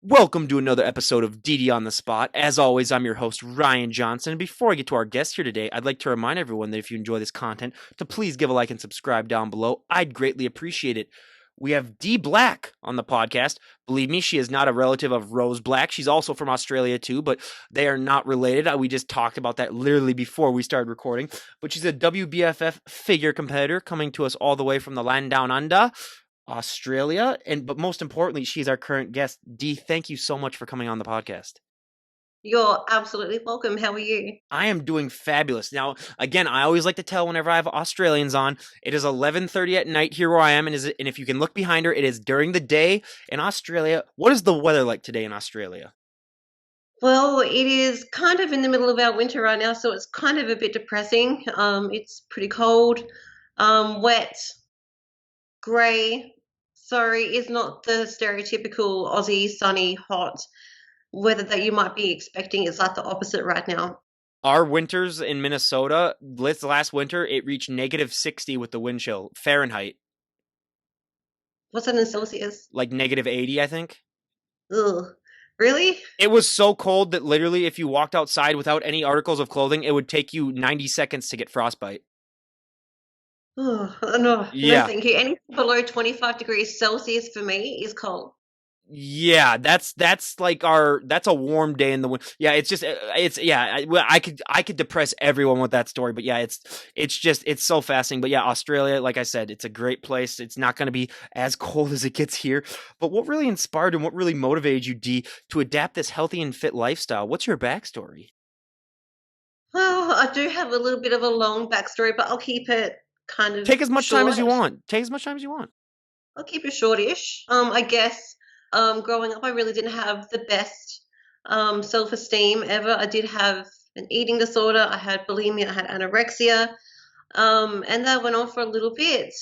Welcome to another episode of DD on the Spot. As always, I'm your host, Ryan Johnson. And before I get to our guest here today, I'd like to remind everyone that if you enjoy this content, to please give a like and subscribe down below. I'd greatly appreciate it. We have Dee Black on the podcast. Believe me, she is not a relative of Rose Black. She's also from Australia too, but they are not related. We just talked about that literally before we started recording. But she's a WBFF figure competitor coming to us all the way from the land down under. Australia, but most importantly, she's our current guest. Dee, thank you so much for coming on the podcast. You're absolutely welcome. How are you? I am doing fabulous. Now, again, I always like to tell whenever I have Australians on, it is 11:30 at night here where I am, and if you can look behind her, it is during the day in Australia. What is the weather like today in Australia? Well, it is kind of in the middle of our winter right now, so it's kind of a bit depressing. It's pretty cold, wet, grey. Sorry, it's not the stereotypical Aussie sunny, hot weather that you might be expecting. It's like the opposite right now. Our winters in Minnesota, last winter, it reached -60 with the wind chill, Fahrenheit. What's that in Celsius? Like -80, I think. Ugh. Really? It was so cold that literally if you walked outside without any articles of clothing, it would take you 90 seconds to get frostbite. Oh, no, Yeah. no, thank you. Anything below 25 degrees Celsius for me is cold. Yeah, that's like that's a warm day in the winter. Yeah, I could depress everyone with that story, but yeah, it's so fascinating. But yeah, Australia, like I said, it's a great place. It's not going to be as cold as it gets here. But what really inspired and what really motivated you, Dee, to adapt this healthy and fit lifestyle? What's your backstory? Well, I do have a little bit of a long backstory, but I'll keep it kind of Take as much time as you short. want. Take as much time as you want. I'll keep it shortish. I guess growing up, I really didn't have the best self-esteem ever. I did have an eating disorder. I had bulimia. I had anorexia, and that went on for a little bit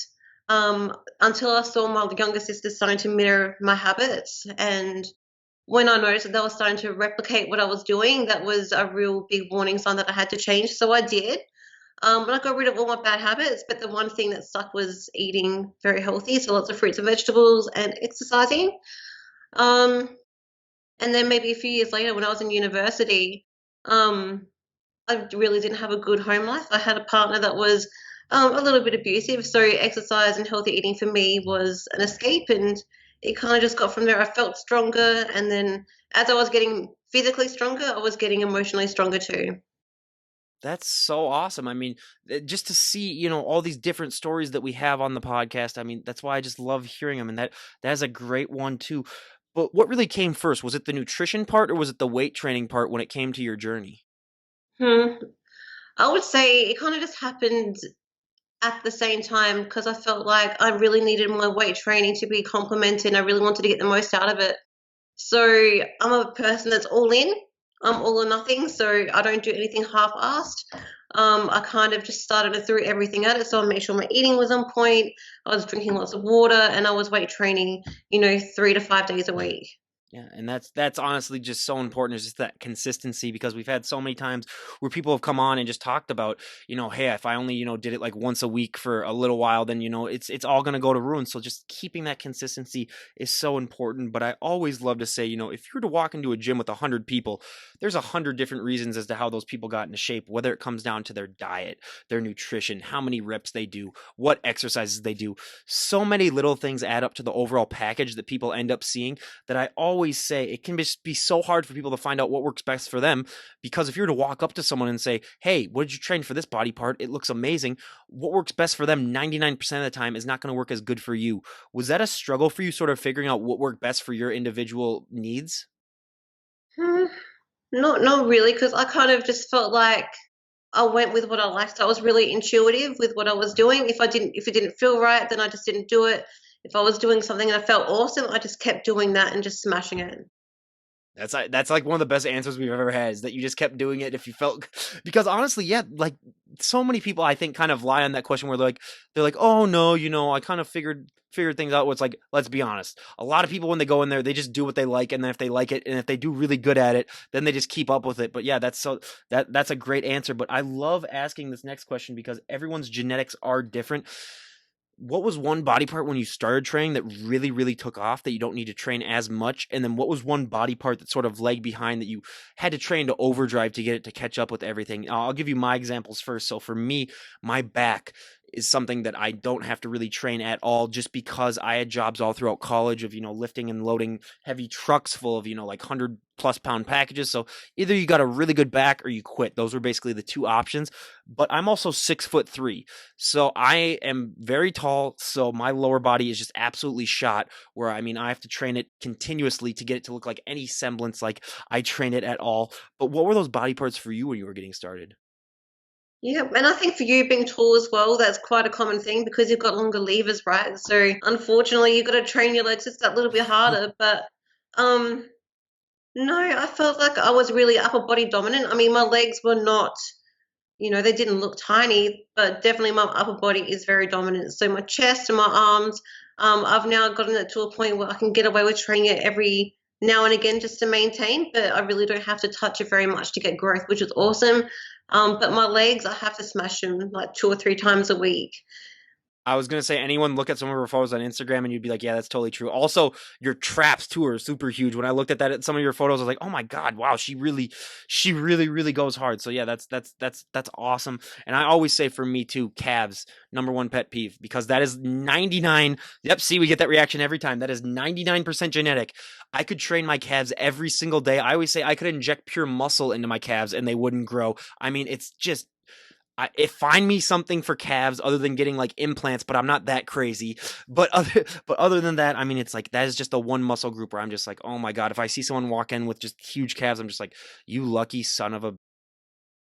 until I saw my younger sister starting to mirror my habits. And when I noticed that they were starting to replicate what I was doing, that was a real big warning sign that I had to change. So I did. And I got rid of all my bad habits, but the one thing that stuck was eating very healthy, so lots of fruits and vegetables and exercising. Um, and then maybe a few years later, when I was in university, I really didn't have a good home life. I had a partner that was a little bit abusive, so exercise and healthy eating for me was an escape, and it kind of just got from there. I felt stronger, and then as I was getting physically stronger, I was getting emotionally stronger too. That's so awesome. I mean, just to see, all these different stories that we have on the podcast. I mean, that's why I just love hearing them. And that is a great one too. But what really came first? Was it the nutrition part or was it the weight training part when it came to your journey? Hmm. I would say it kind of just happened at the same time because I felt like I really needed my weight training to be complemented and I really wanted to get the most out of it. So I'm a person that's all in. I'm all or nothing, so I don't do anything half-assed. I kind of just started to throw everything at it, so I made sure my eating was on point. I was drinking lots of water, and I was weight training, 3 to 5 days a week. Yeah, and that's honestly just so important. Is just that consistency because we've had so many times where people have come on and just talked about, hey, if I only, did it like once a week for a little while, then it's all gonna go to ruin. So just keeping that consistency is so important. But I always love to say, if you were to walk into a gym with 100 people, there's 100 different reasons as to how those people got into shape, whether it comes down to their diet, their nutrition, how many reps they do, what exercises they do. So many little things add up to the overall package that people end up seeing that I always say it can just be so hard for people to find out what works best for them because if you're to walk up to someone and say, hey, what did you train for this body part? It looks amazing. What works best for them 99% of the time is not going to work as good for you. Was that a struggle for you sort of figuring out what worked best for your individual needs? Not really, because I kind of just felt like I went with what I liked. I was really intuitive with what I was doing. If it didn't feel right, then I just didn't do it. If I was doing something and I felt awesome, I just kept doing that and just smashing it. That's like one of the best answers we've ever had is that you just kept doing it if you felt because honestly, yeah, like so many people I think kind of lie on that question where they're like, oh no, I kind of figured things out. Where it's like, let's be honest, a lot of people when they go in there, they just do what they like, and then if they like it, and if they do really good at it, then they just keep up with it. But yeah, that's a great answer. But I love asking this next question because everyone's genetics are different. what was one body part when you started training that really, really took off that you don't need to train as much? And then what was one body part that sort of lagged behind that you had to train to overdrive to get it to catch up with everything? I'll give you my examples first. So for me, my back is something that I don't have to really train at all just because I had jobs all throughout college of, lifting and loading heavy trucks full of, like 100+ pound packages. So either you got a really good back or you quit. Those were basically the two options. But I'm also 6'3". So I am very tall. So my lower body is just absolutely shot where I have to train it continuously to get it to look like any semblance like I train it at all. But what were those body parts for you when you were getting started? Yeah, and I think for you being tall as well, that's quite a common thing because you've got longer levers, right? So unfortunately, you've got to train your legs just that little bit harder. But um, no, I felt like I was really upper body dominant. I mean, my legs were not, they didn't look tiny, but definitely my upper body is very dominant. So my chest and my arms, I've now gotten it to a point where I can get away with training it every now and again just to maintain, but I really don't have to touch it very much to get growth, which is awesome. But my legs, I have to smash them like 2 or 3 times a week. I was gonna say anyone look at some of her photos on Instagram and you'd be like, yeah, that's totally true. Also, your traps too are super huge. When I looked at that at some of your photos, I was like, oh my god, wow, she really, really goes hard. So yeah, that's awesome. And I always say for me too, calves, number one pet peeve, because that is 99. Yep, see, we get that reaction every time. That is 99% genetic. I could train my calves every single day. I always say I could inject pure muscle into my calves and they wouldn't grow. It's just find me something for calves other than getting like implants, but I'm not that crazy. But other than that, it's like that is just the one muscle group where I'm just like, oh my god, if I see someone walk in with just huge calves, I'm just like, you lucky son of a.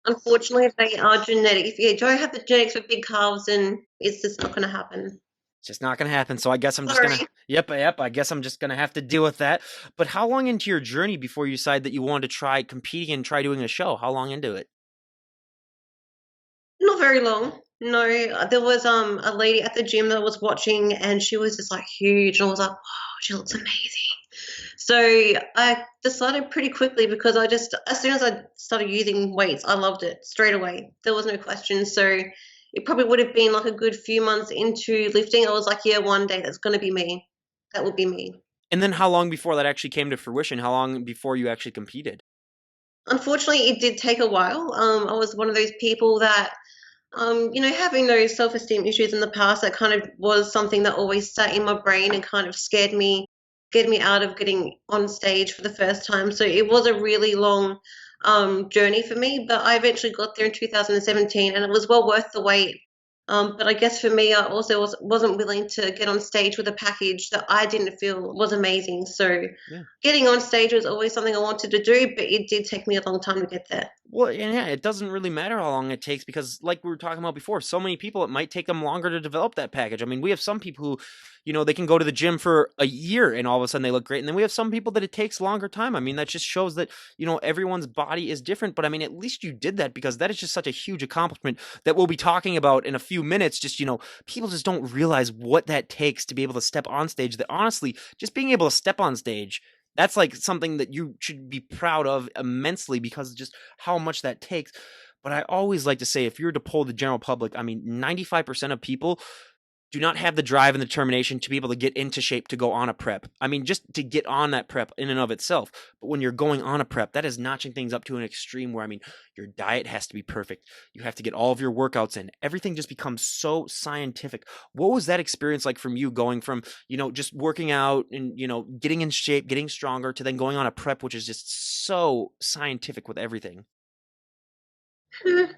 Unfortunately, they are genetic. If you don't have the genetics for big calves, then it's just not going to happen. It's just not gonna happen. So I guess I'm just Sorry. gonna. Yep. I guess I'm just gonna have to deal with that. But how long into your journey before you decide that you wanted to try competing and try doing a show? How long into it? Not very long. No, there was a lady at the gym that I was watching, and she was just like huge, and I was like, wow, she looks amazing. So I decided pretty quickly because I just, as soon as I started using weights, I loved it straight away. There was no question. So it probably would have been like a good few months into lifting. I was like, yeah, one day that's going to be me. That will be me. And then how long before that actually came to fruition? How long before you actually competed? Unfortunately, it did take a while. I was one of those people that having those self-esteem issues in the past, that kind of was something that always sat in my brain and kind of scared me out of getting on stage for the first time. So it was a really long journey for me, but I eventually got there in 2017, and it was well worth the wait. But I guess for me, I also wasn't willing to get on stage with a package that I didn't feel was amazing. So Yeah. getting on stage was always something I wanted to do, but it did take me a long time to get there. Well, and yeah, it doesn't really matter how long it takes because, like we were talking about before, so many people it might take them longer to develop that package. We have some people who, they can go to the gym for a year and all of a sudden they look great, and then we have some people that it takes longer time. That just shows that everyone's body is different. But at least you did that because that is just such a huge accomplishment that we'll be talking about in a few minutes. Just people just don't realize what that takes to be able to step on stage. That honestly, just being able to step on stage, that's like something that you should be proud of immensely because of just how much that takes. But I always like to say, if you were to poll the general public, 95% of people do not have the drive and the determination to be able to get into shape to go on a prep. Just to get on that prep in and of itself. But when you're going on a prep, that is notching things up to an extreme where, your diet has to be perfect. You have to get all of your workouts in. Everything just becomes so scientific. What was that experience like from you going from, just working out and, getting in shape, getting stronger to then going on a prep, which is just so scientific with everything?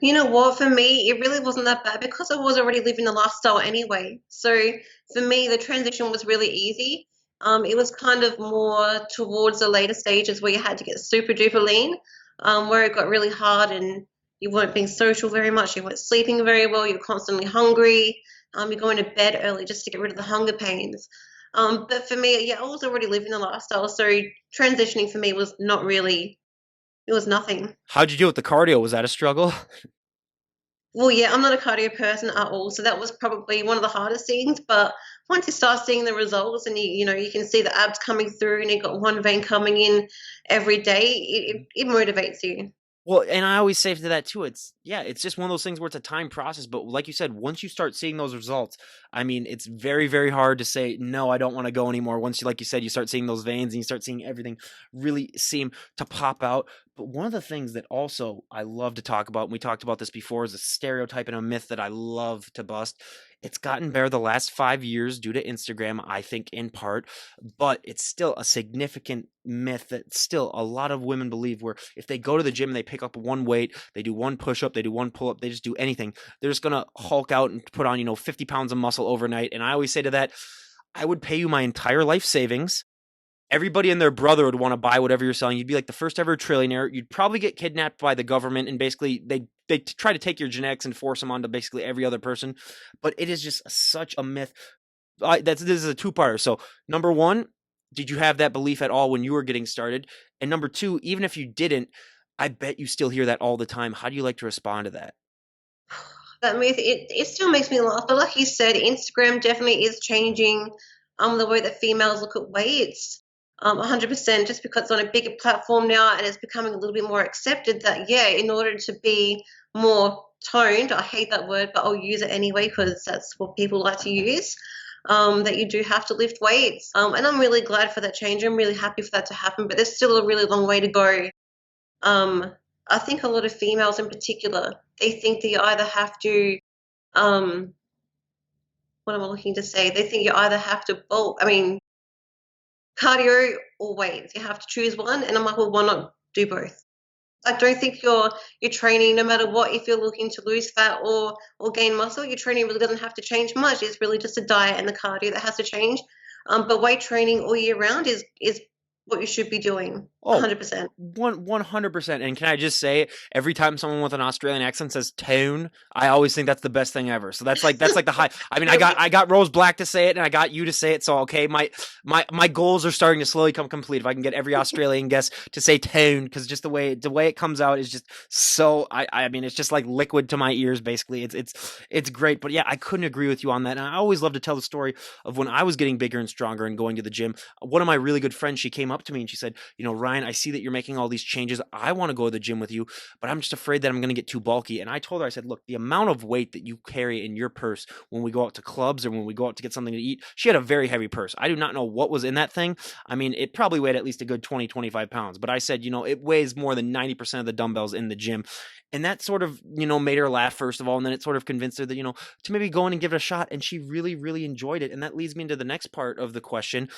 You know what? For me, it really wasn't that bad because I was already living the lifestyle anyway. So for me, the transition was really easy. It was kind of more towards the later stages where you had to get super duper lean, where it got really hard and you weren't being social very much. You weren't sleeping very well. You're constantly hungry. You're going to bed early just to get rid of the hunger pains. But for me, yeah, I was already living the lifestyle. So transitioning for me was not really, it was nothing. How'd you deal with the cardio? Was that a struggle? Well, yeah, I'm not a cardio person at all, so that was probably one of the hardest things. But once you start seeing the results and you can see the abs coming through and you've got one vein coming in every day, it motivates you. Well, and I always say to that too, it's yeah, it's just one of those things where it's a time process. But like you said, once you start seeing those results, I mean, it's very, very hard to say, no, I don't want to go anymore. Once you, like you said, you start seeing those veins and you start seeing everything really seem to pop out. But one of the things that also I love to talk about, and we talked about this before, is a stereotype and a myth that I love to bust. It's gotten better the last 5 years due to Instagram, I think, in part, but it's still a significant myth that still a lot of women believe where if they go to the gym and they pick up one weight, they do one push up, they do one pull up, they just do anything, they're just gonna hulk out and put on, 50 pounds of muscle overnight. And I always say to that, I would pay you my entire life savings. Everybody and their brother would want to buy whatever you're selling. You'd be like the first ever trillionaire. You'd probably get kidnapped by the government, and basically they try to take your genetics and force them onto basically every other person. But it is just such a myth. This is a two-parter. So number one, did you have that belief at all when you were getting started? And number two, even if you didn't, I bet you still hear that all the time. How do you like to respond to that? That myth, it still makes me laugh. But like you said, Instagram definitely is changing the way that females look at weights. 100% just because it's on a bigger platform now and it's becoming a little bit more accepted that yeah, in order to be more toned, I hate that word, but I'll use it anyway because that's what people like to use. That you do have to lift weights. And I'm really glad for that change. I'm really happy for that to happen, but there's still a really long way to go. Um, I think a lot of females in particular, they think that you either have to, um, what am I looking to say? They think you either have to bulk, I mean, cardio or weights. You have to choose one. And I'm like, well, why not do both? I don't think your training, no matter what, if you're looking to lose fat or gain muscle, your training really doesn't have to change much. It's really just a diet and the cardio that has to change. But weight training all year round is what you should be doing, Oh, 100%. 100%. And can I just say, every time someone with an Australian accent says tone, I always think that's the best thing ever. So that's like the high. I mean, I got Rose Black to say it, and I got you to say it. So okay, my goals are starting to slowly come complete. If I can get every Australian guest to say tone, because just the way it comes out is just so. I mean, it's just like liquid to my ears. Basically, it's great. But yeah, I couldn't agree with you on that. And I always love to tell the story of when I was getting bigger and stronger and going to the gym. One of my really good friends, she came up to me and she said, Ryan, I see that you're making all these changes. I want to go to the gym with you, but I'm just afraid that I'm going to get too bulky. And I told her, I said, look, the amount of weight that you carry in your purse when we go out to clubs or when we go out to get something to eat, she had a very heavy purse. I do not know what was in that thing. I mean, it probably weighed at least a good 20, 25 pounds, but I said, it weighs more than 90% of the dumbbells in the gym. And that sort of, made her laugh, first of all. And then it sort of convinced her that, to maybe go in and give it a shot. And she really, really enjoyed it. And that leads me into the next part of the question.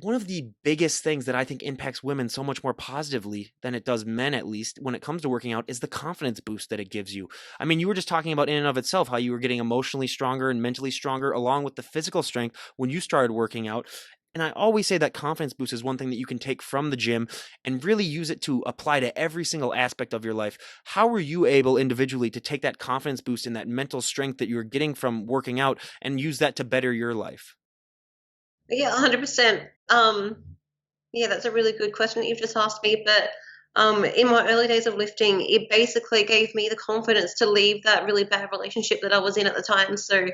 One of the biggest things that I think impacts women so much more positively than it does men, at least when it comes to working out, is the confidence boost that it gives you. I mean, you were just talking about in and of itself how you were getting emotionally stronger and mentally stronger along with the physical strength when you started working out. And I always say that confidence boost is one thing that you can take from the gym and really use it to apply to every single aspect of your life. How were you able individually to take that confidence boost and that mental strength that you were getting from working out and use that to better your life? Yeah, 100%. Yeah, that's a really good question that you've just asked me. But in my early days of lifting, it basically gave me the confidence to leave that really bad relationship that I was in at the time. So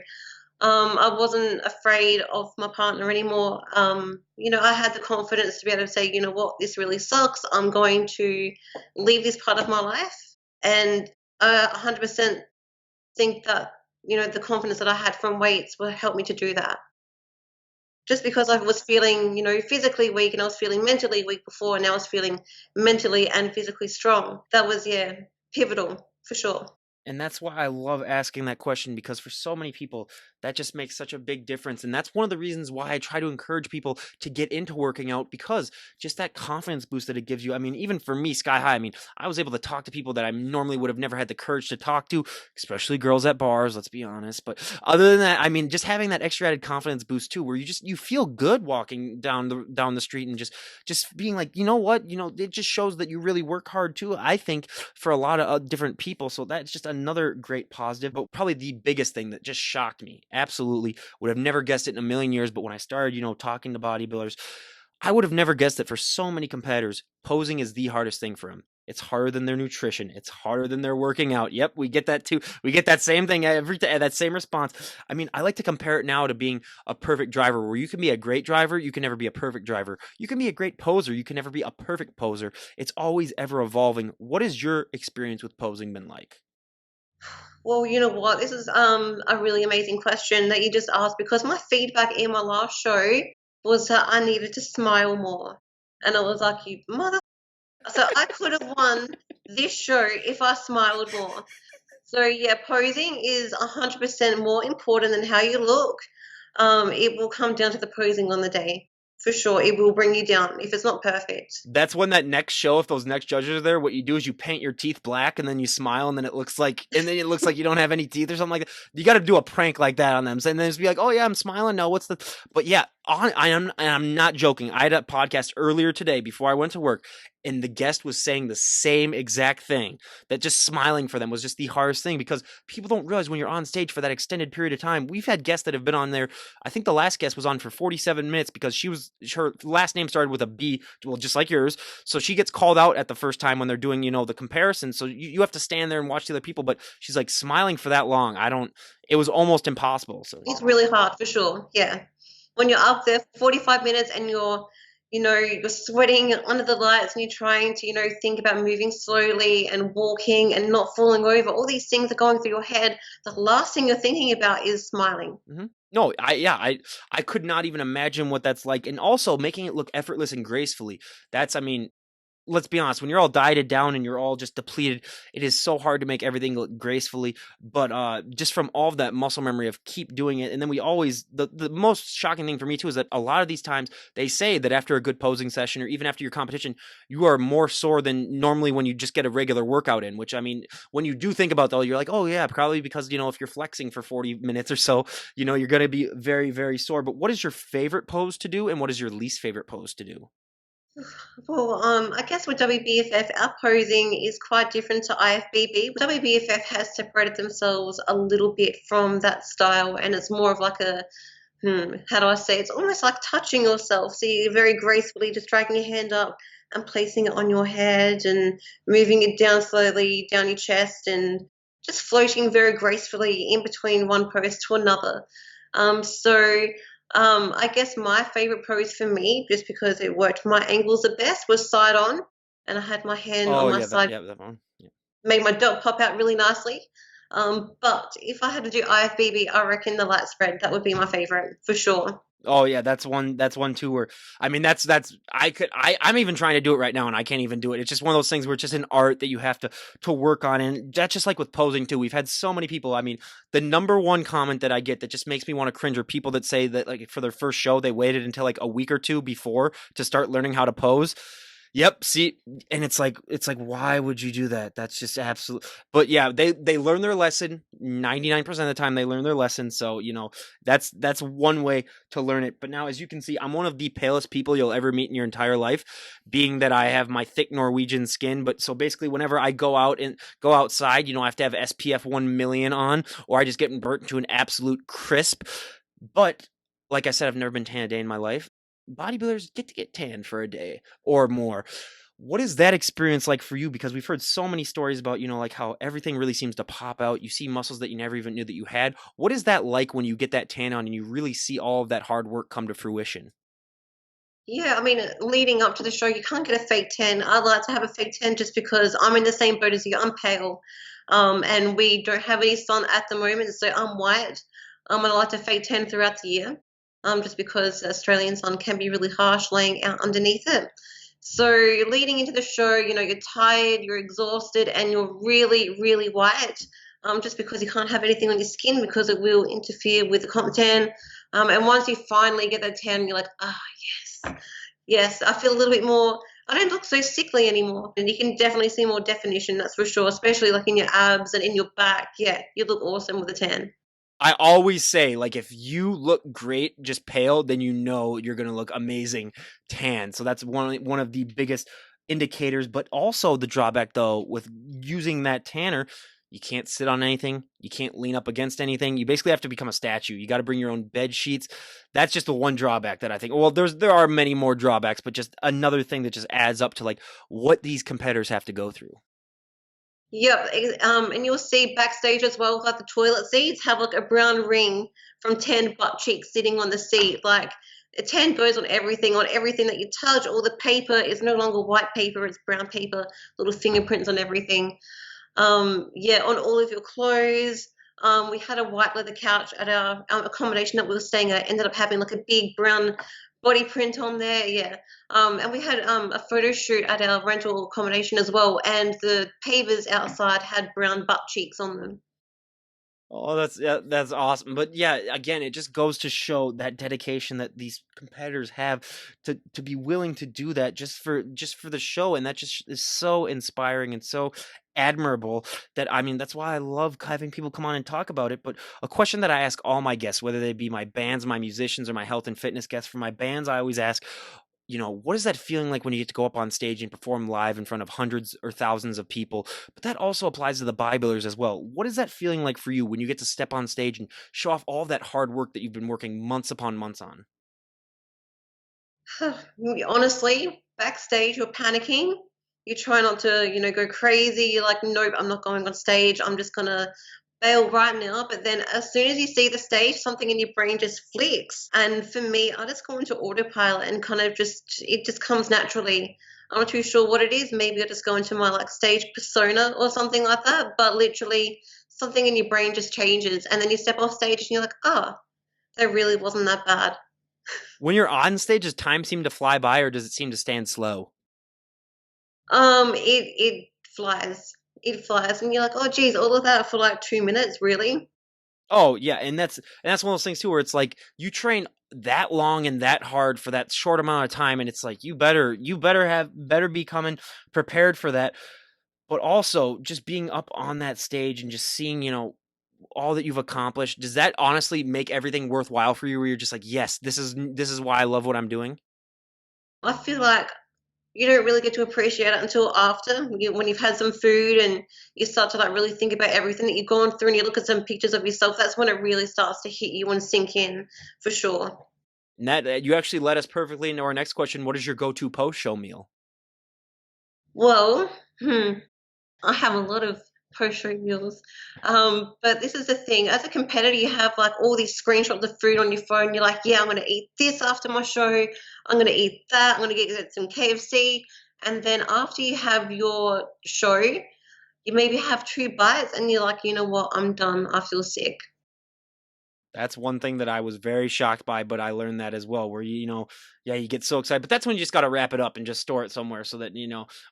I wasn't afraid of my partner anymore. I had the confidence to be able to say, you know what, this really sucks. I'm going to leave this part of my life. And I 100% think that, the confidence that I had from weights will help me to do that. Just because I was feeling, physically weak and I was feeling mentally weak before, and now I was feeling mentally and physically strong. That was, yeah, pivotal for sure. And that's why I love asking that question, because for so many people, that just makes such a big difference. And that's one of the reasons why I try to encourage people to get into working out, because just that confidence boost that it gives you. I mean, even for me, sky high, I mean, I was able to talk to people that I normally would have never had the courage to talk to, especially girls at bars, let's be honest. But other than that, I mean, just having that extra added confidence boost too, where you feel good walking down the street and just being like, you know what, it just shows that you really work hard too. I think for a lot of different people. So that's just another great positive, but probably the biggest thing that just shocked me. Absolutely would have never guessed it in a million years. But when I started, talking to bodybuilders, I would have never guessed that for so many competitors, posing is the hardest thing for them. It's harder than their nutrition. It's harder than their working out. Yep, we get that too. We get that same thing every day, that same response. I mean, I like to compare it now to being a perfect driver, where you can be a great driver, you can never be a perfect driver. You can be a great poser, you can never be a perfect poser. It's always ever evolving. What has your experience with posing been like? Well, you know what? This is a really amazing question that you just asked, because my feedback in my last show was that I needed to smile more. And I was like, you mother. So I could have won this show if I smiled more. So yeah, posing is 100% more important than how you look. It will come down to the posing on the day. For sure, it will bring you down if it's not perfect. That's when that next show, if those next judges are there, what you do is you paint your teeth black and then you smile and then it looks like you don't have any teeth or something like that. You got to do a prank like that on them, and then just be like, "Oh yeah, I'm smiling. No, what's the?" But yeah, I'm not joking. I had a podcast earlier today before I went to work, and the guest was saying the same exact thing, that just smiling for them was just the hardest thing, because people don't realize when you're on stage for that extended period of time. We've had guests that have been on there. I think the last guest was on for 47 minutes because her last name started with a B, well, just like yours. So she gets called out at the first time when they're doing, the comparison. So you have to stand there and watch the other people, but she's like smiling for that long. It was almost impossible. So It's really hard for sure. Yeah. When you're up there for 45 minutes and you're sweating under the lights and you're trying to, think about moving slowly and walking and not falling over. All these things are going through your head. The last thing you're thinking about is smiling. No, I could not even imagine what that's like, and also making it look effortless and gracefully. I mean, let's be honest, when you're all dieted down and you're all just depleted, it is so hard to make everything look gracefully. But just from all of that muscle memory of keep doing it, and then the most shocking thing for me too is that a lot of these times they say that after a good posing session or even after your competition, you are more sore than normally when you just get a regular workout in. Which, I mean, when you do think about that, you're like, oh yeah, probably because if you're flexing for 40 minutes or so, you're gonna be very, very sore. But what is your favorite pose to do, and what is your least favorite pose to do? Well, I guess with WBFF, our posing is quite different to IFBB. WBFF has separated themselves a little bit from that style, and it's more of like how do I say? It's almost like touching yourself. So you're very gracefully just dragging your hand up and placing it on your head and moving it down slowly down your chest and just floating very gracefully in between one pose to another. I guess my favorite pose for me, just because it worked my angles the best, was side on, and I had my hand on Oh my yeah, side, that one. Yeah. made my dot pop out really nicely. But if I had to do IFBB, I reckon the lat spread, that would be my favorite for sure. Oh yeah, that's one. That's one too. Where I mean, that's I'm even trying to do it right now, and I can't even do it. It's just one of those things where it's just an art that you have to work on, and that's just like with posing too. We've had so many people. I mean, the number one comment that I get that just makes me want to cringe are people that say that, like, for their first show they waited until like a week or two before to start learning how to pose. Yep. See, and it's like, why would you do that? That's just absolute. But yeah, they learn their lesson 99% of the time. They learn their lesson, so that's one way to learn it. But now, as you can see, I'm one of the palest people you'll ever meet in your entire life, being that I have my thick Norwegian skin. But so basically, whenever I go outside, I have to have SPF 1 million on, or I just get burnt to an absolute crisp. But like I said, I've never been tan a day in my life. Bodybuilders get to get tan for a day or more. What is that experience like for you? Because we've heard so many stories about, like how everything really seems to pop out. You see muscles that you never even knew that you had. What is that like when you get that tan on and you really see all of that hard work come to fruition? Yeah, I mean, leading up to the show, you can't get a fake tan. I like to have a fake tan just because I'm in the same boat as you. I'm pale, and we don't have any sun at the moment, so I'm white. And I like to fake tan throughout the year, just because Australian sun can be really harsh laying out underneath it. So leading into the show, you're tired, you're exhausted, and you're really, really white, just because you can't have anything on your skin because it will interfere with the comp tan. And once you finally get that tan, you're like, ah, yes, yes, I feel a little bit more. I don't look so sickly anymore, and you can definitely see more definition. That's for sure, especially like in your abs and in your back. Yeah, you look awesome with a tan. I always say, like, if you look great just pale, then you're gonna look amazing tan. So that's one of the biggest indicators. But also the drawback though with using that tanner, You can't sit on anything. You can't lean up against anything. You basically have to become a statue. You got to bring your own bed sheets. That's just the one drawback that I think. Well, there are many more drawbacks, but just another thing that just adds up to like what these competitors have to go through. Yep, and you'll see backstage as well, like the toilet seats have like a brown ring from tan butt cheeks sitting on the seat. Like a tan goes on everything that you touch. All the paper is no longer white paper; it's brown paper. Little fingerprints on everything. Yeah, on all of your clothes. We had a white leather couch at our accommodation that we were staying at. Ended up having like a big brown body print on there. Yeah. And we had a photo shoot at our rental accommodation as well, and the pavers outside had brown butt cheeks on them. Oh, that's awesome. But yeah, again, it just goes to show that dedication that these competitors have to be willing to do that just for the show, and that just is so inspiring and so admirable that I mean that's why I love having people come on and talk about it. But a question that I ask all my guests, whether they be my bands, my musicians, or my health and fitness guests, for my bands, I always ask, what is that feeling like when you get to go up on stage and perform live in front of hundreds or thousands of people? But that also applies to the Bibelers as well. What is that feeling like for you when you get to step on stage and show off all that hard work that you've been working months upon months on? Honestly, backstage you're panicking. You try not to, go crazy. You're like, nope, I'm not going on stage. I'm just gonna bail right now. But then as soon as you see the stage, something in your brain just flicks. And for me, I just go into autopilot and kind of it just comes naturally. I'm not too sure what it is. Maybe I just go into my like stage persona or something like that. But literally something in your brain just changes. And then you step off stage and you're like, oh, that really wasn't that bad. When you're on stage, does time seem to fly by or does it seem to stand slow? It flies. It flies, and you're like, oh, geez, all of that for like 2 minutes, really? Oh yeah, and that's one of those things too where it's like you train that long and that hard for that short amount of time, and it's like you better be coming prepared for that. But also just being up on that stage and just seeing, all that you've accomplished, does that honestly make everything worthwhile for you where you're just like, yes, this is why I love what I'm doing? I feel like you don't really get to appreciate it until after when you've had some food and you start to like really think about everything that you've gone through and you look at some pictures of yourself. That's when it really starts to hit you and sink in, for sure. And that you actually led us perfectly into our next question. What is your go-to post-show meal? Well, I have a lot of post-show meals. But this is the thing. As a competitor, you have like all these screenshots of food on your phone. You're like, yeah, I'm going to eat this after my show. I'm going to eat that. I'm going to get some KFC. And then after you have your show, you maybe have 2 bites and you're like, you know what? I'm done. I feel sick. That's one thing that I was very shocked by, but I learned that as well, where yeah, you get so excited, but that's when you just got to wrap it up and just store it somewhere so that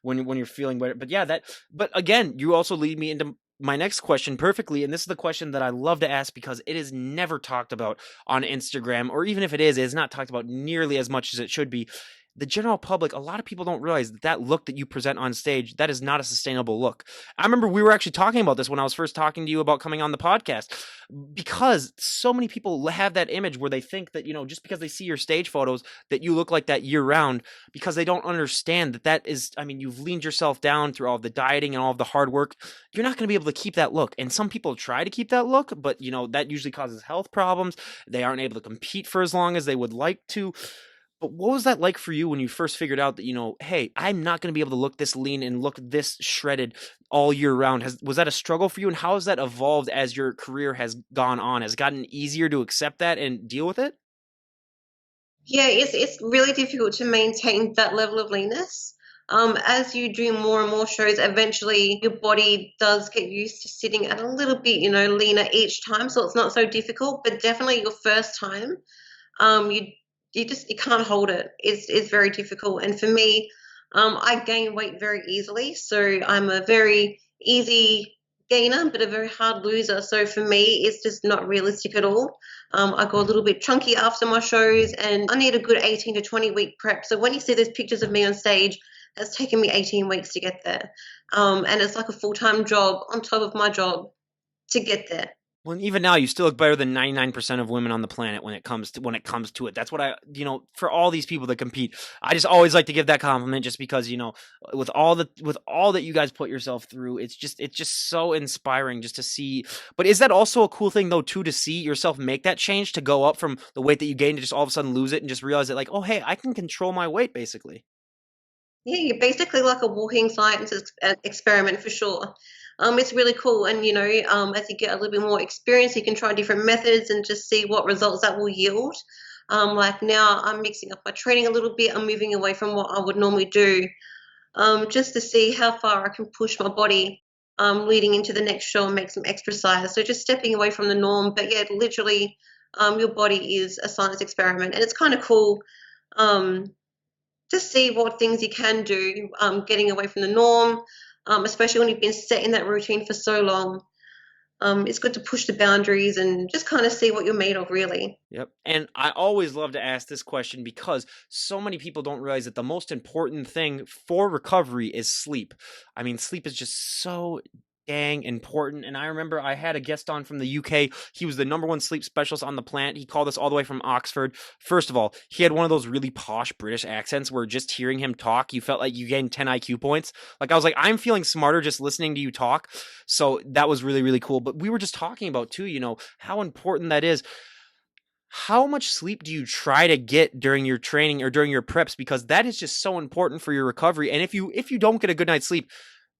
when you're feeling better. But yeah, but again, you also lead me into my next question perfectly, and this is the question that I love to ask because it is never talked about on Instagram, or even if it is not talked about nearly as much as it should be. The general public, a lot of people don't realize that look that you present on stage, that is not a sustainable look. I remember we were actually talking about this when I was first talking to you about coming on the podcast, because so many people have that image where they think that, just because they see your stage photos that you look like that year round, because they don't understand that is, I mean, you've leaned yourself down through all of the dieting and all of the hard work. You're not going to be able to keep that look. And some people try to keep that look, but that usually causes health problems. They aren't able to compete for as long as they would like to. But what was that like for you when you first figured out that, hey, I'm not going to be able to look this lean and look this shredded all year round? Was that a struggle for you? And how has that evolved as your career has gone on? Has it gotten easier to accept that and deal with it? Yeah, it's really difficult to maintain that level of leanness. As you do more and more shows, eventually your body does get used to sitting at a little bit, leaner each time, so it's not so difficult. But definitely your first time, you you can't hold it. It's very difficult. And for me, I gain weight very easily, so I'm a very easy gainer, but a very hard loser. So for me, it's just not realistic at all. I go a little bit chunky after my shows, and I need a good 18 to 20 week prep. So when you see those pictures of me on stage, it's taken me 18 weeks to get there. And it's like a full time job on top of my job to get there. Well, even now, you still look better than 99% of women on the planet when it comes to it. That's what for all these people that compete, I just always like to give that compliment, just because with all that you guys put yourself through, it's just so inspiring just to see. But is that also a cool thing though too, to see yourself make that change, to go up from the weight that you gained to just all of a sudden lose it and just realize that, like, oh hey, I can control my weight basically. Yeah, you're basically like a walking science experiment for sure. It's really cool, and as you get a little bit more experience, you can try different methods and just see what results that will yield. Like now, I'm mixing up my training a little bit. I'm moving away from what I would normally do, just to see how far I can push my body, leading into the next show and make some exercise. So just stepping away from the norm. But yeah, literally, your body is a science experiment, and it's kind of cool. Um, to see what things you can do, getting away from the norm, especially when you've been set in that routine for so long. It's good to push the boundaries and just kind of see what you're made of, really. Yep. And I always love to ask this question because so many people don't realize that the most important thing for recovery is sleep. I mean, sleep is just so dang important. And I remember I had a guest on from the UK. He was the number one sleep specialist on the planet. He called us all the way from Oxford. First of all, he had one of those really posh British accents where just hearing him talk, you felt like you gained 10 IQ points. Like, I was like, I'm feeling smarter just listening to you talk. So that was really, really cool. But we were just talking about too, how important that is. How much sleep do you try to get during your training or during your preps, because that is just so important for your recovery? And if you don't get a good night's sleep,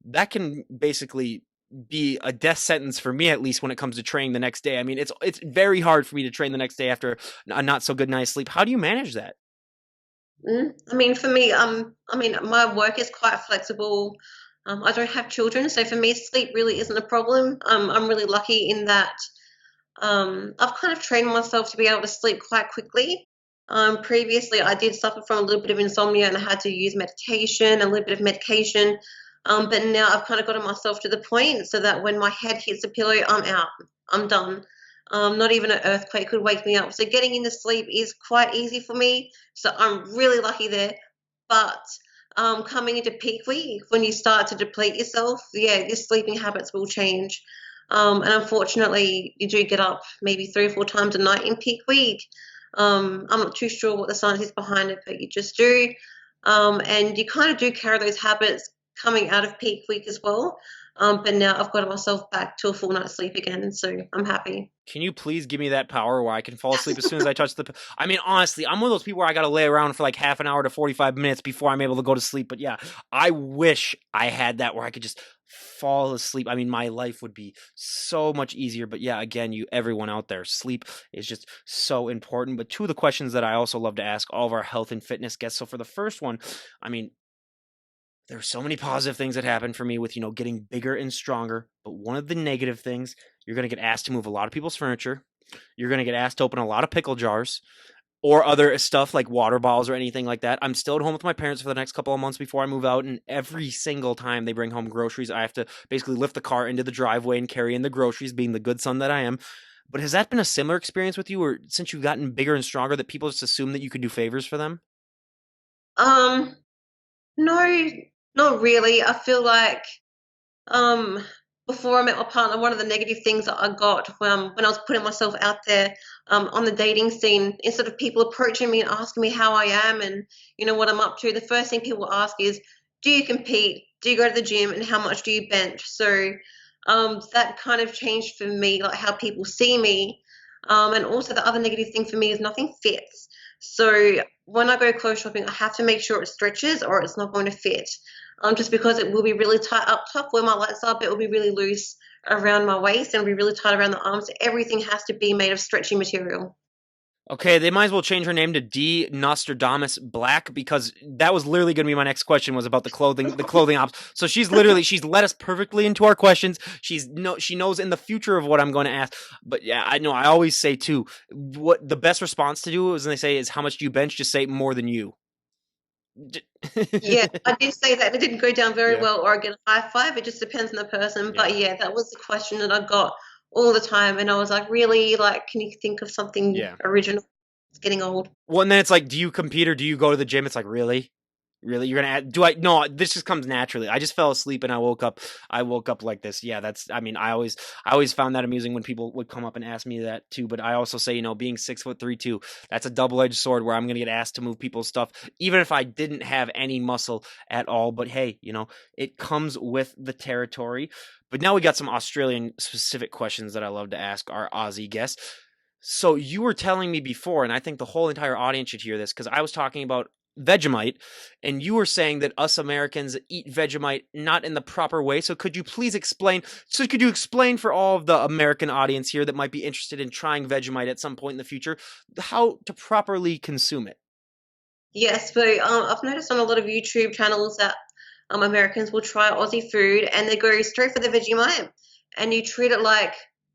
that can basically be a death sentence for me, at least when it comes to training the next day. I mean, it's very hard for me to train the next day after a not so good night's sleep. How do you manage that? I mean, for me, my work is quite flexible. I don't have children, so for me, sleep really isn't a problem. I'm really lucky in that I've kind of trained myself to be able to sleep quite quickly. Previously, I did suffer from a little bit of insomnia and I had to use medication, a little bit of medication. But now I've kind of gotten myself to the point so that when my head hits the pillow, I'm out. I'm done. Not even an earthquake could wake me up. So getting into sleep is quite easy for me. So I'm really lucky there. But coming into peak week, when you start to deplete yourself, yeah, your sleeping habits will change. And unfortunately, you do get up maybe 3 or 4 times a night in peak week. I'm not too sure what the science is behind it, but you just do. And you kind of do carry those habits coming out of peak week as well. But now I've got myself back to a full night's sleep again, so I'm happy. Can you please give me that power where I can fall asleep as soon as I touch I mean, honestly, I'm one of those people where I got to lay around for like half an hour to 45 minutes before I'm able to go to sleep. But yeah, I wish I had that where I could just fall asleep. I mean, my life would be so much easier. But yeah, again, everyone out there, sleep is just so important. But two of the questions that I also love to ask all of our health and fitness guests. So for the first one, I mean, there's so many positive things that happen for me with, getting bigger and stronger. But one of the negative things, you're going to get asked to move a lot of people's furniture. You're going to get asked to open a lot of pickle jars or other stuff like water bottles or anything like that. I'm still at home with my parents for the next couple of months before I move out. And every single time they bring home groceries, I have to basically lift the car into the driveway and carry in the groceries, being the good son that I am. But has that been a similar experience with you, or since you've gotten bigger and stronger, that people just assume that you can do favors for them? Um, no, not really. I feel like um, before I met my partner, one of the negative things that I got when I was putting myself out there on the dating scene, instead of people approaching me and asking me how I am and what I'm up to, the first thing people ask is, "Do you compete? Do you go to the gym? And how much do you bench?" So that kind of changed for me, like how people see me. And also the other negative thing for me is nothing fits. So when I go clothes shopping, I have to make sure it stretches or it's not going to fit. Just because it will be really tight up top where my lights are, but it will be really loose around my waist and be really tight around the arms. Everything has to be made of stretchy material. Okay, they might as well change her name to Dee Nostradamus Black, because that was literally going to be my next question, was about the clothing ops. So she's led us perfectly into our questions. She knows in the future of what I'm going to ask. But yeah, I know I always say too, what the best response to do is when they say is how much do you bench, just say more than you. Yeah, I did say that. It didn't go down very Yeah, well or I get a high five. It just depends on the person. yeah, But yeah, that was the question that I got all the time. And I was like, really? Like, can you think of something yeah. original? It's getting old. Well, and then it's like, do you compete or do you go to the gym? It's like, really? Really? You're gonna add, do I no, this just comes naturally. I just fell asleep and I woke up like this. Yeah, that's I mean, I always found that amusing when people would come up and ask me that too. But I also say, being 6'3" too, that's a double-edged sword where I'm gonna get asked to move people's stuff, even if I didn't have any muscle at all. But hey, it comes with the territory. But now we got some Australian specific questions that I love to ask our Aussie guests. So you were telling me before, and I think the whole entire audience should hear this because I was talking about Vegemite, and you were saying that us Americans eat Vegemite not in the proper way. So could you please explain? So could you explain for all of the American audience here that might be interested in trying Vegemite at some point in the future, how to properly consume it? Yes, so I've noticed on a lot of YouTube channels that Americans will try Aussie food and they go straight for the Vegemite, and you treat it like,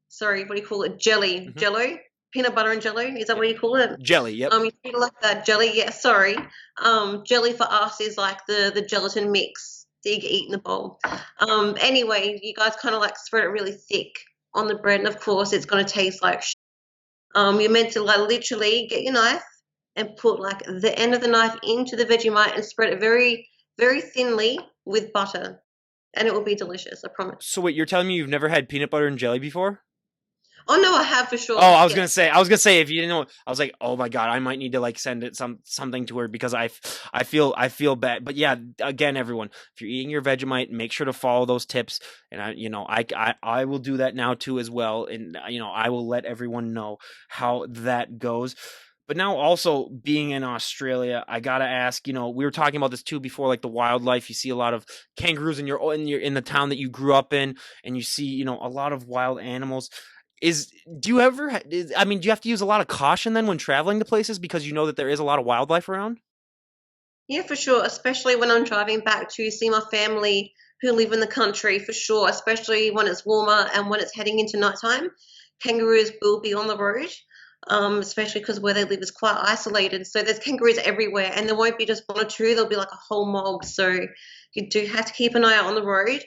sorry, what do you call it? Jelly, Hmm. Jello, peanut butter and Jello. Is that Yep. what you call it? Jelly. Yep. You treat it like that jelly. Yeah, sorry. Jelly for us is like the gelatin mix that you eat in the bowl. Anyway, you guys kind of like spread it really thick on the bread, and of course, it's going to taste like. You're meant to like literally get your knife and put like the end of the knife into the Vegemite and spread it very, very thinly with butter, and it will be delicious. I promise. So wait, you're telling me you've never had peanut butter and jelly before? Oh no, I have for Oh, sure. Yes. I was gonna say if you didn't know, I was like, oh my god, I might need to like send it something to her because I feel bad. But yeah, again, everyone, if you're eating your Vegemite, make sure to follow those tips, and I will do that now too as well, and I will let everyone know how that goes. But now also being in Australia, I gotta ask, we were talking about this too before, like the wildlife. You see a lot of kangaroos in the town that you grew up in, and you see, a lot of wild animals. Is do you ever? I mean, do you have to use a lot of caution then when traveling to places because you know that there is a lot of wildlife around? Yeah, for sure. Especially when I'm driving back to see my family who live in the country, for sure. Especially when it's warmer and when it's heading into nighttime, kangaroos will be on the road. Especially because where they live is quite isolated. So there's kangaroos everywhere, and there won't be just one or two. There'll be like a whole mob. So you do have to keep an eye out on the road.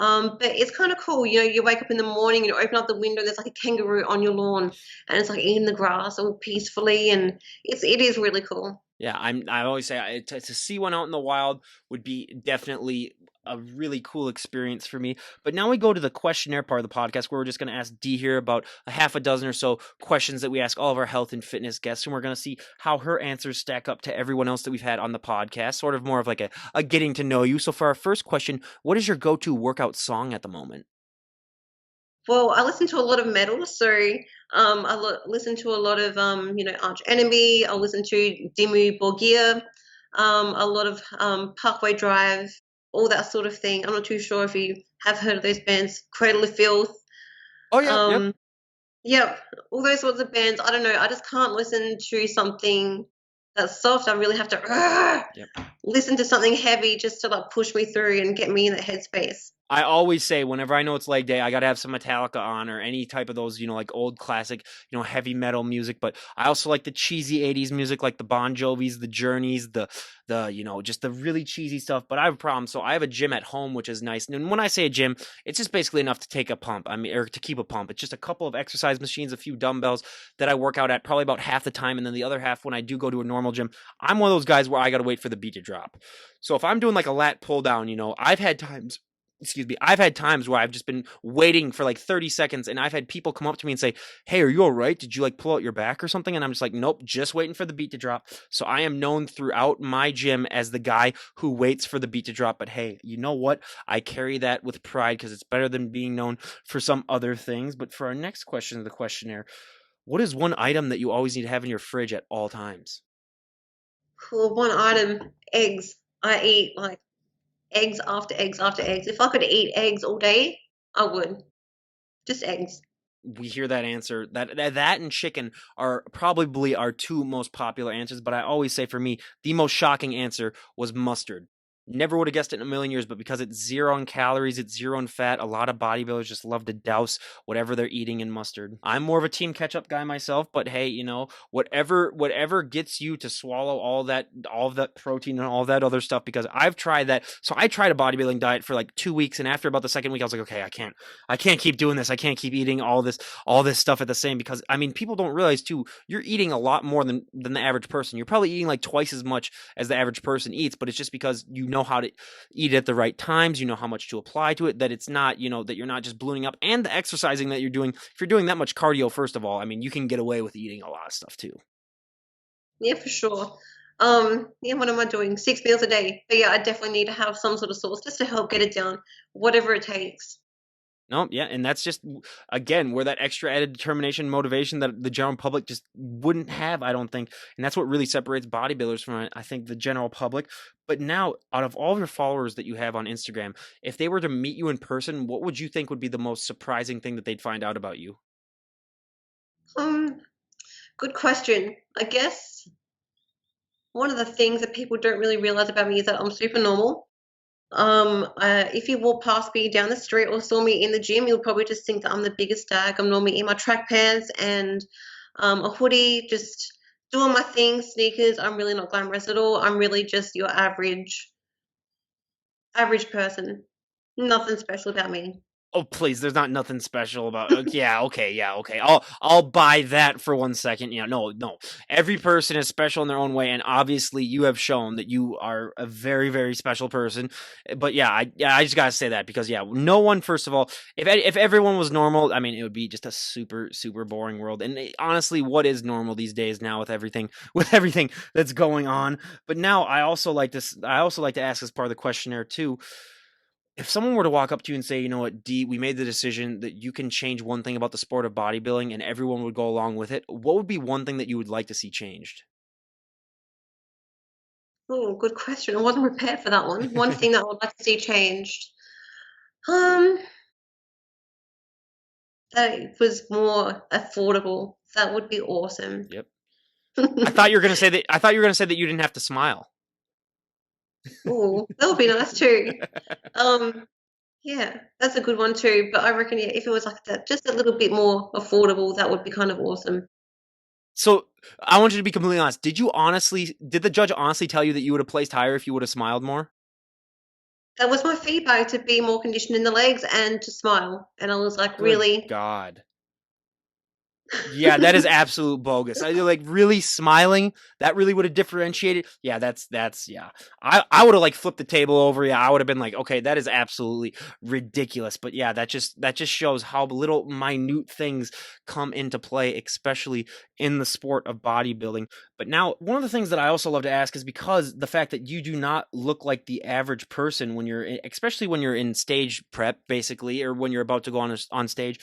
But it's kind of cool. You wake up in the morning and you open up the window. There's like a kangaroo on your lawn, and it's like eating the grass all peacefully, and it is really cool. Yeah, I always say to see one out in the wild would be definitely a really cool experience for me. But now we go to the questionnaire part of the podcast where we're just going to ask Dee here about a half a dozen or so questions that we ask all of our health and fitness guests, and we're going to see how her answers stack up to everyone else that we've had on the podcast, sort of more of like a getting to know you. So for our first question, what is your go-to workout song at the moment? Well, I listen to a lot of metal, so listen to a lot of Arch Enemy. I listen to Dimmu Borgir, a lot of Parkway Drive, all that sort of thing. I'm not too sure if you have heard of those bands, Cradle of Filth. Oh yeah, yep. Um, yep, all those sorts of bands. I don't know. I just can't listen to something that's soft. I really have to Yep. listen to something heavy just to like push me through and get me in that headspace. I always say whenever I know it's leg day, I gotta have some Metallica on or any type of those, like old classic, heavy metal music. But I also like the cheesy '80s music, like the Bon Jovis, the Journeys, just the really cheesy stuff. But I have a problem. So I have a gym at home, which is nice. And when I say a gym, it's just basically enough to take a pump. I mean, or to keep a pump. It's just a couple of exercise machines, a few dumbbells that I work out at probably about half the time, and then the other half when I do go to a normal gym, I'm one of those guys where I gotta wait for the beat to drop. So if I'm doing like a lat pull down, I've had times, excuse me, I've had times where I've just been waiting for like 30 seconds and I've had people come up to me and say, "Hey, are you all right? Did you like pull out your back or something?" And I'm just like, "Nope, just waiting for the beat to drop." So I am known throughout my gym as the guy who waits for the beat to drop. But hey, you know what? I carry that with pride because it's better than being known for some other things. But for our next question of the questionnaire, what is one item that you always need to have in your fridge at all times? Cool. One item, eggs. I eat like eggs after eggs after eggs. If I could eat eggs all day, I would. Just eggs. We hear that answer. That and chicken are probably our two most popular answers, but I always say for me, the most shocking answer was mustard. Never would have guessed it in a million years, but because it's zero in calories, it's zero in fat, a lot of bodybuilders just love to douse whatever they're eating in mustard. I'm more of a team ketchup guy myself, but hey, whatever gets you to swallow all of that protein and all that other stuff, because I've tried that. So I tried a bodybuilding diet for like 2 weeks, and after about the second week, I was like, okay, I can't keep doing this. I can't keep eating all this stuff at the same, because I mean, people don't realize too, you're eating a lot more than the average person. You're probably eating like twice as much as the average person eats, but it's just because you know how to eat it at the right times, you know how much to apply to it, that it's not, that you're not just ballooning up, and the exercising that you're doing. If you're doing that much cardio, first of all, I mean, you can get away with eating a lot of stuff too. Yeah, for sure. Yeah, what am I doing? 6 meals a day. But yeah, I definitely need to have some sort of sauce just to help get it down, whatever it takes. No, yeah, and that's just again where that extra added determination, motivation that the general public just wouldn't have, I don't think, and that's what really separates bodybuilders from, I think, the general public. But now, out of all of your followers that you have on Instagram, if they were to meet you in person, what would you think would be the most surprising thing that they'd find out about you? Um, Good question. I guess one of the things that people don't really realize about me is that I'm super normal. If you walk past me down the street or saw me in the gym, you'll probably just think that I'm the biggest dag. I'm normally in my track pants and a hoodie, just doing my thing, sneakers. I'm really not glamorous at all. I'm really just your average person. Nothing special about me. Oh, please, there's not nothing special about yeah, okay, yeah, okay. I'll buy that for 1 second. Yeah, no, no. Every person is special in their own way, and obviously you have shown that you are a very, very special person. But yeah, I just gotta say that, because yeah, no one, first of all, if everyone was normal, I mean, it would be just a super, super boring world. And honestly, what is normal these days now with everything with everything that's going on? But now I also like to ask, as part of the questionnaire too, if someone were to walk up to you and say, you know what, D, we made the decision that you can change one thing about the sport of bodybuilding, and everyone would go along with it, what would be one thing that you would like to see changed? Oh, good question. I wasn't prepared for that one. One thing that I would like to see changed. Um, that it was more affordable. That would be awesome. Yep. I thought you were gonna say that. I thought you were gonna say that you didn't have to smile. Oh, that would be nice too. Um, yeah, that's a good one too. But I reckon, yeah, if it was like that, just a little bit more affordable, that would be kind of awesome. So I want you to be completely honest. Did the judge honestly tell you that you would have placed higher if you would have smiled more? That was my feedback, to be more conditioned in the legs and to smile. And I was like, Good really? God. Yeah, that is absolute bogus. I like really smiling. That really would have differentiated. Yeah, that's yeah. I would have like flipped the table over. Yeah, I would have been like, okay, that is absolutely ridiculous. But yeah, that just shows how little minute things come into play, especially in the sport of bodybuilding. But now, one of the things that I also love to ask is, because the fact that you do not look like the average person when especially when you're in stage prep, basically, or when you're about to go on stage,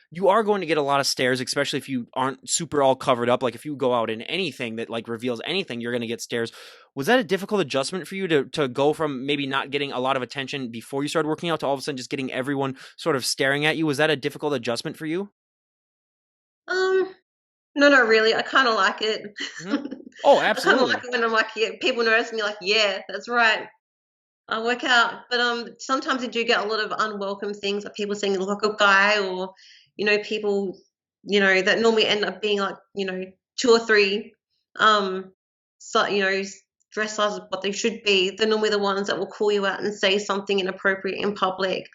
you are going to get a lot of stares, especially if you aren't super all covered up. Like if you go out in anything that like reveals anything, you're going to get stares. Was that a difficult adjustment for you to go from maybe not getting a lot of attention before you started working out to all of a sudden just getting everyone sort of staring at you? Was that a difficult adjustment for you? Um, no, not really. I kind of like it. Hmm. Oh, I kind of like absolutely. it when I'm like, yeah, people notice me. Like, yeah, that's right. I work out, but sometimes I do get a lot of unwelcome things, like people saying you look like a guy, or people, that normally end up being like, two or three, um, so dress sizes what they should be. They're normally the ones that will call you out and say something inappropriate in public.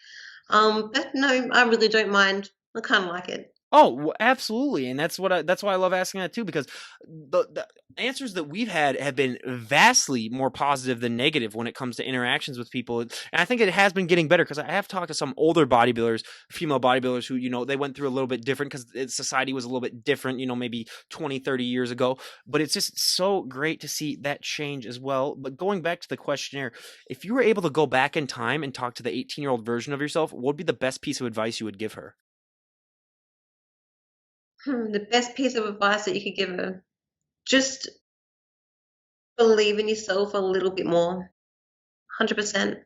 But no, I really don't mind. I kind of like it. Oh, absolutely, and that's why I love asking that too, because the answers that we've had have been vastly more positive than negative when it comes to interactions with people, and I think it has been getting better, because I have talked to some older bodybuilders, female bodybuilders, who they went through a little bit different, because society was a little bit different, maybe 20, 30 years ago. But it's just so great to see that change as well. But going back to the questionnaire, if you were able to go back in time and talk to the 18-year-old version of yourself, what would be the best piece of advice you would give her? The best piece of advice that you could give her: just believe in yourself a little bit more. 100%.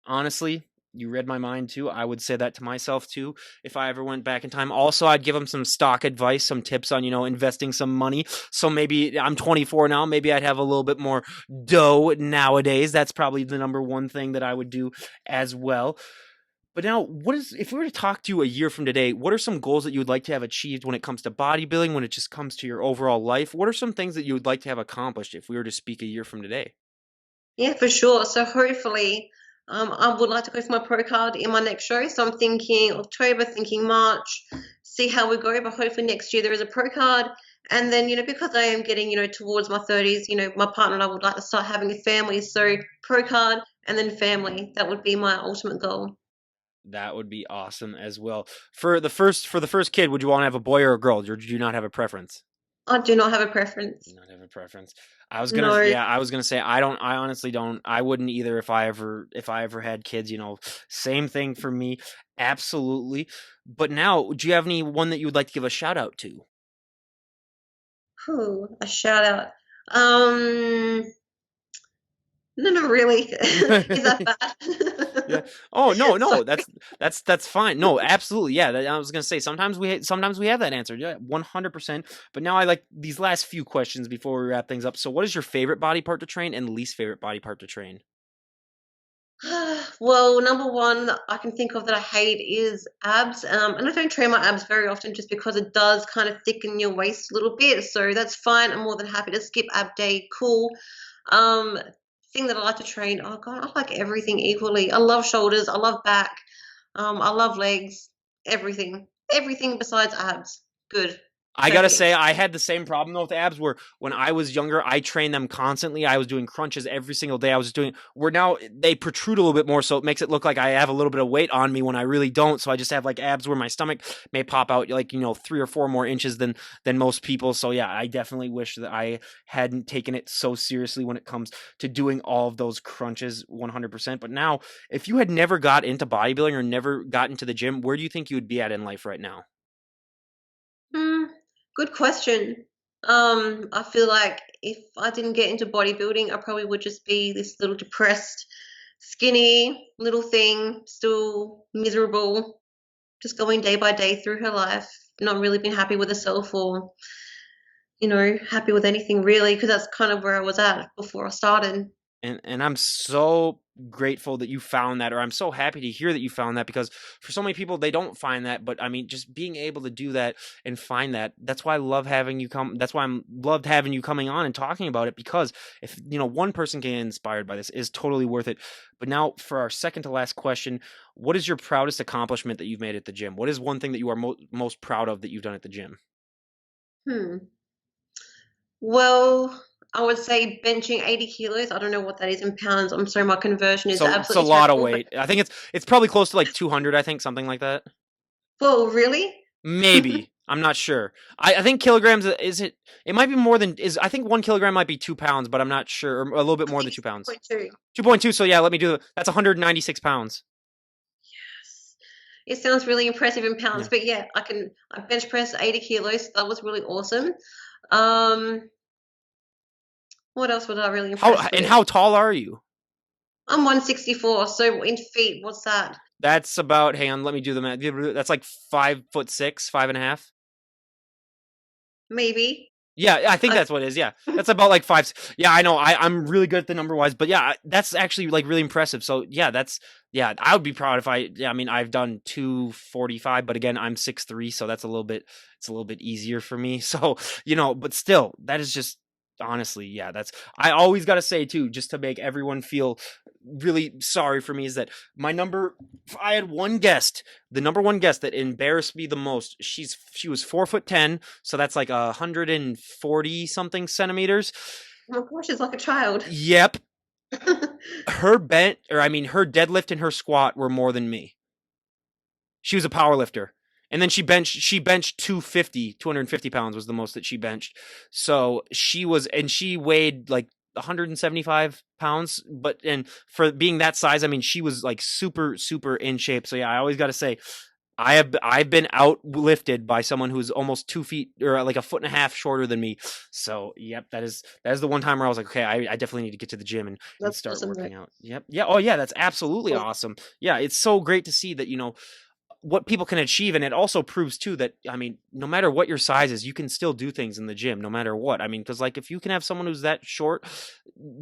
Honestly, You read my mind too. I would say that to myself too if I ever went back in time. Also, I'd give them some stock advice, some tips on, investing some money. So maybe I'm 24 now. Maybe I'd have a little bit more dough nowadays. That's probably the number one thing that I would do as well. But now, if we were to talk to you a year from today, what are some goals that you would like to have achieved when it comes to bodybuilding, when it just comes to your overall life? What are some things that you would like to have accomplished if we were to speak a year from today? Yeah, for sure. So hopefully, I would like to go for my pro card in my next show. So I'm thinking October, thinking March, see how we go. But hopefully next year there is a pro card. And then, because I am getting, towards my 30s, my partner and I would like to start having a family. So pro card and then family. That would be my ultimate goal. That would be awesome as well. For the first kid, would you want to have a boy or a girl, or do you not have a preference? I do not have a preference. Not have a preference. No. I was gonna say I honestly don't. I wouldn't either if I ever had kids. Same thing for me. Absolutely. But now, do you have any one that you would like to give a shout out to? Whew, a shout out. Um, no, not really. Is that Yeah. bad? Oh, no, no. Sorry. That's fine. No, absolutely. Yeah. I was gonna say sometimes we have that answer. Yeah, 100%. But now I like these last few questions before we wrap things up. So, what is your favorite body part to train and least favorite body part to train? Well, number one that I can think of that I hate is abs. And I don't train my abs very often just because it does kind of thicken your waist a little bit. So that's fine. I'm more than happy to skip ab day. Cool. Um, Thing that I like to train. Oh God, I like everything equally. I love shoulders. I love back. I love legs. Everything. Everything besides abs. Good. I gotta say, Perfect. I had the same problem though with abs. Where when I was younger, I trained them constantly. I was doing crunches every single day. I was doing. Where now they protrude a little bit more, so it makes it look like I have a little bit of weight on me when I really don't. So I just have like abs where my stomach may pop out like 3 or 4 more inches than most people. So yeah, I definitely wish that I hadn't taken it so seriously when it comes to doing all of those crunches 100%. But now, if you had never got into bodybuilding or never got into the gym, where do you think you would be at in life right now? Hmm. Good question. I feel like if I didn't get into bodybuilding, I probably would just be this little depressed, skinny little thing, still miserable, just going day by day through her life, not really being happy with herself or, happy with anything really, because that's kind of where I was at before I started. And I'm so grateful that you found that, or I'm so happy to hear that you found that, because for so many people they don't find that. But I mean, just being able to do that and find that, that's why I love having you come. That's why I'm loved having you coming on and talking about it, because if one person can get inspired by this, is totally worth it. But now for our second to last question, what is your proudest accomplishment that you've made at the gym? What is one thing that you are most proud of that you've done at the gym? Hmm. Well, I would say benching 80 kilos. I don't know what that is in pounds. I'm sorry, my conversion is So it's a absolutely lot of terrible. But weight. I think it's probably close to like 200. I think something like that. well, really? Maybe. I'm not sure. I think kilograms is it. It might be more than is. I think 1 kilogram might be 2 pounds, but I'm not sure. Or a little bit I more think than it's 2 pounds. 2.2. 2.2. So yeah, let me do it. That's 196 pounds. Yes. It sounds really impressive in pounds, Yeah. but yeah, I bench press 80 kilos. That was really awesome. Um, what else was I really impressed with? How tall are you? I'm 164, so in feet, what's that? That's about. Hang on, let me do the math. That's like 5'6", 5.5. Maybe. Yeah, I think I, that's what it is. Yeah, that's about like five. Yeah, I know. I'm really good at the number wise, but yeah, that's actually like really impressive. So yeah, yeah. I would be proud if I. Yeah, I mean, I've done 245, but again, I'm 6'3", so that's a little bit. It's a little bit easier for me. So but still, that is just honestly, yeah. That's I always got to say too, just to make everyone feel really sorry for me, is that my number. I had one guest, the number one guest that embarrassed me the most. She was 4'10", so that's like 140 something centimeters. oh my gosh, it's like a child. Yep. Her deadlift and her squat were more than me. She was a power lifter. And then she benched 250 pounds was the most that she benched. So she weighed like 175 pounds, and for being that size, I mean, she was like super, super in shape. So yeah, I always got to say, I've been outlifted by someone who's almost 2 feet or like a foot and a half shorter than me. So yep, that is the one time where I was like, okay, I definitely need to get to the gym and That's start awesome, though. working out. Yep. Yeah. Oh yeah, that's absolutely Awesome. awesome. Yeah, it's so great to see that, what people can achieve, and it also proves too that, I mean, no matter what your size is, you can still do things in the gym no matter what. I mean, because like if you can have someone who's that short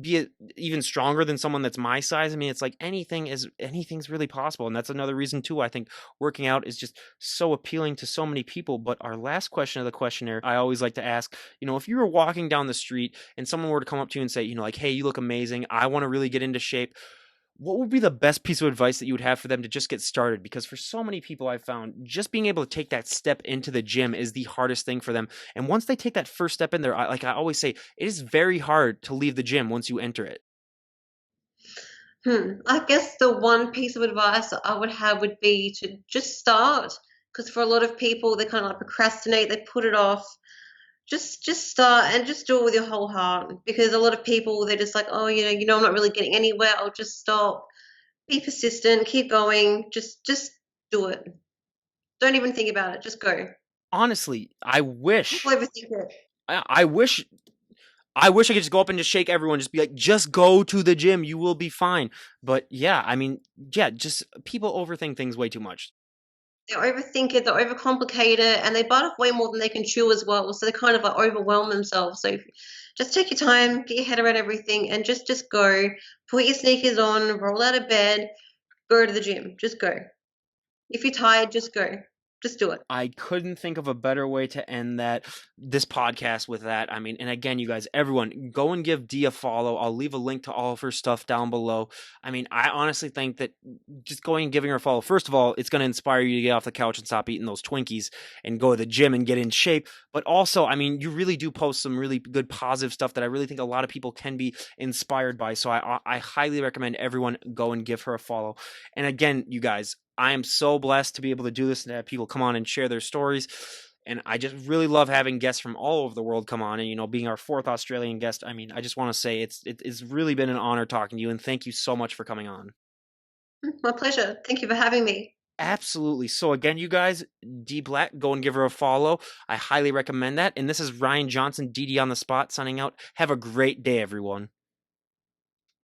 be it even stronger than someone that's my size, I mean, it's like anything's really possible, and that's another reason too I think working out is just so appealing to so many people. But our last question of the questionnaire, I always like to ask, if you were walking down the street and someone were to come up to you and say, like, hey, you look amazing, I want to really get into shape, what would be the best piece of advice that you would have for them to just get started? Because for so many people I've found, just being able to take that step into the gym is the hardest thing for them. And once they take that first step in there, like I always say, it is very hard to leave the gym once you enter it. I guess the one piece of advice that I would have would be to just start. Because for a lot of people, they kind of like procrastinate, they put it off. Just start and just do it with your whole heart. Because a lot of people, they're just like, oh, I'm not really getting anywhere. I'll just stop. Be persistent, keep going. Just do it. Don't even think about it. Just go. Honestly, People overthink it. I wish I wish I could just go up and just shake everyone, just be like, just go to the gym, you will be fine. But yeah, I mean, yeah, just people overthink things way too much. They overthink it, they overcomplicate it, and they bite off way more than they can chew as well. So they kind of like overwhelm themselves. So just take your time, get your head around everything, and just go. Put your sneakers on, roll out of bed, go to the gym. Just go. If you're tired, just go. Just do it. I couldn't think of a better way to end this podcast with that. I mean, and again, you guys, everyone, go and give Dee a follow. I'll leave a link to all of her stuff down below. I mean, I honestly think that just going and giving her a follow, first of all, it's going to inspire you to get off the couch and stop eating those Twinkies and go to the gym and get in shape. But also, I mean, you really do post some really good positive stuff that I really think a lot of people can be inspired by. So I highly recommend everyone go and give her a follow. And again, you guys, I am so blessed to be able to do this and have people come on and share their stories. And I just really love having guests from all over the world come on. And, being our fourth Australian guest, I mean, I just want to say it's really been an honor talking to you. And thank you so much for coming on. My pleasure. Thank you for having me. Absolutely. So again, you guys, Dee Black, go and give her a follow. I highly recommend that. And this is Ryan Johnson, DD on the spot, signing out. Have a great day, everyone.